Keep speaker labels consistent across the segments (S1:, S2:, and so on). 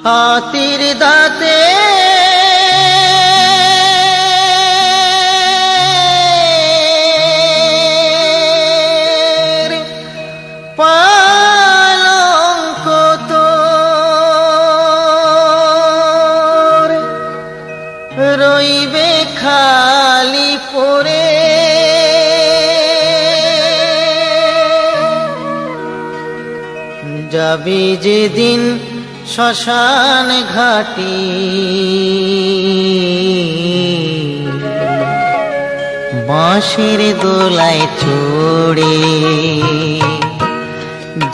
S1: হাতির দাঁতে পালঙ্ক তোর রইবে খালি পড়ে, যাবি যেদিন শ্মশান ঘাটি বাঁশের দোলায় চড়ে,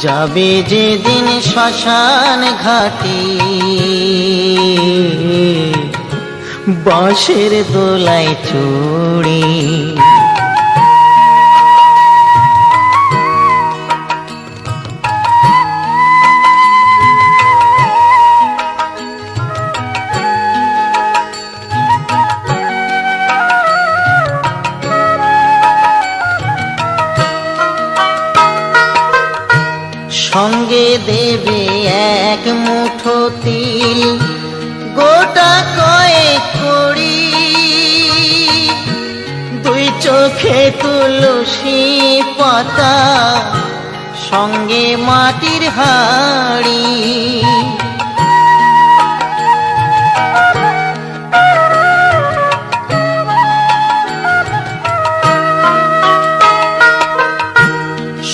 S1: যাবে যেদিন শ্মশান ঘাটি বাঁশের দোলায় চড়ে। সঙ্গে দেবে এক মুঠো তিল, গোটা কয়েক কড়ি, দুই চোখে তুলসী পাতা, সঙ্গে মাটির হাঁড়ি।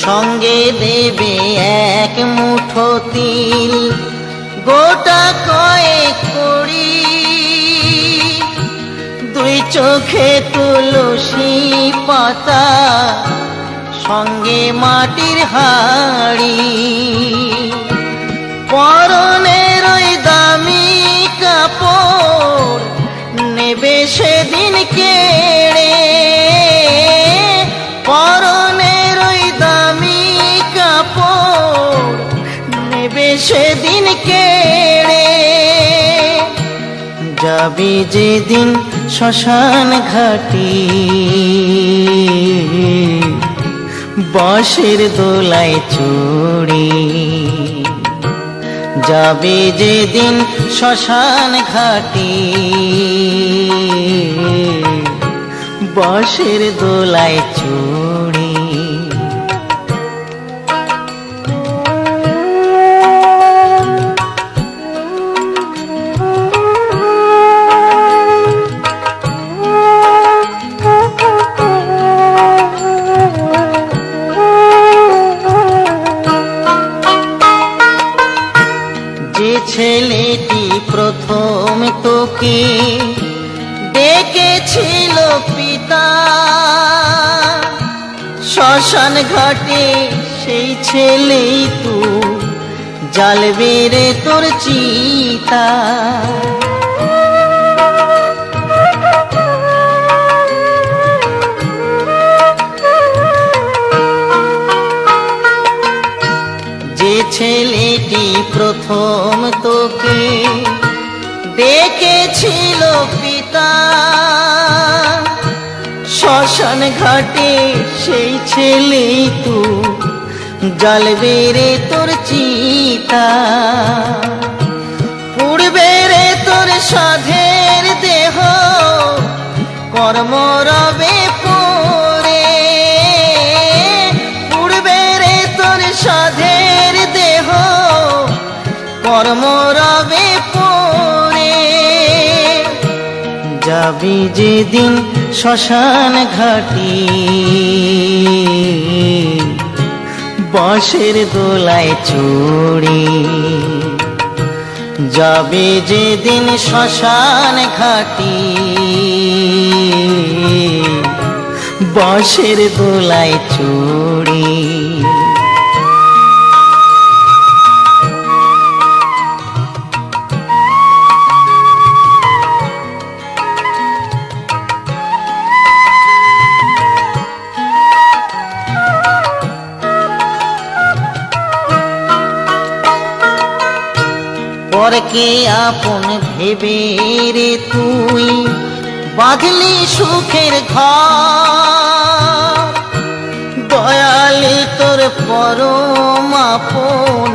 S1: সঙ্গে দেবে এক মুঠো তিল, গোটা কয়েক কড়ি, দুই চোখে তুলসী পাতা, সঙ্গে মাটির হাঁড়ি। পরনের ওই দামি কাপড় নেবে সেদিন কেড়ে, পরনের ওই দামি কাপড় নেবে সেদিন কেড়ে, যাবি যেদিন শ্মশান ঘাটি বাঁশের দোলায় চড়ে, যাবে যেদিন শ্মশান ঘাটি বাঁশের দোলায় চড়ে। যে ছেলেটি প্রথম তোকে ডেকেছিল পিতা, শ্মশান ঘাটে সেই ছেলেই তো জ্বালবে রে তোর চিতা। যে ছেলেটি প্রথম তোকে ডেকেছিল পিতা, শ্মশান ঘাটে সেই ছেলেই তো জ্বালবে রে তোর চিতা। পুড়বে রে তোর সাধের দেহ কর্ম রবে পড়ে, পুড়বে রে তোর সাধের দেহ কর্ম রবে পড়ে, যাবি যেদিন শ্মশান ঘাটি বাঁশের দোলায় চড়ে, যাবে যেদিন শ্মশান ঘাটি বাঁশের দোলায় চড়ে। পরকে আপন ভেবে রে তুই বাঁধলি সুখের ঘর, দয়াল তোর পরম আপন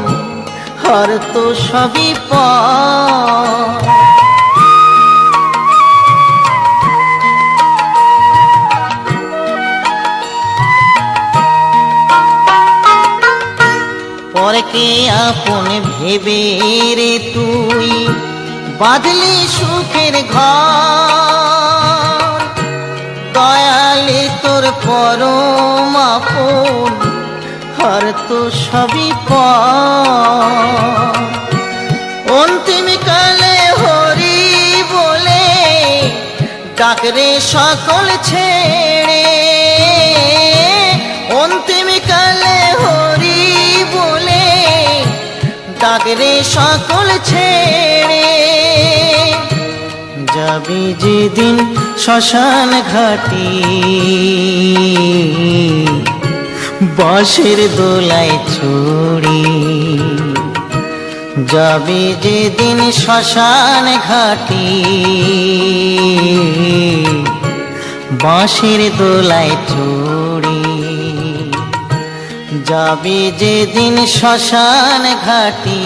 S1: আর তো সবই পর। পরকে আপন ভেবে রে তুই বাঁধলি সুখের ঘর, দয়ালে তোর পরম আপন আর তো সবই পর। অন্তিম কালে হরি বলে ডাকরে সকল ছেড়ে, অন্তিম কালে হরি বলে ডাকরে সকল ছেড়ে। যাবি যেদিন শ্মশান ঘাটি বাঁশের দোলায় ছড়ি, যাবি যেদিন শ্মশান ঘাটি বাঁশের দোলায় ছড়ি, যাবি যেদিন শ্মশান ঘাটি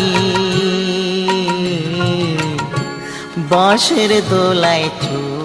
S1: বাঁশের দোলায় ছড়ি।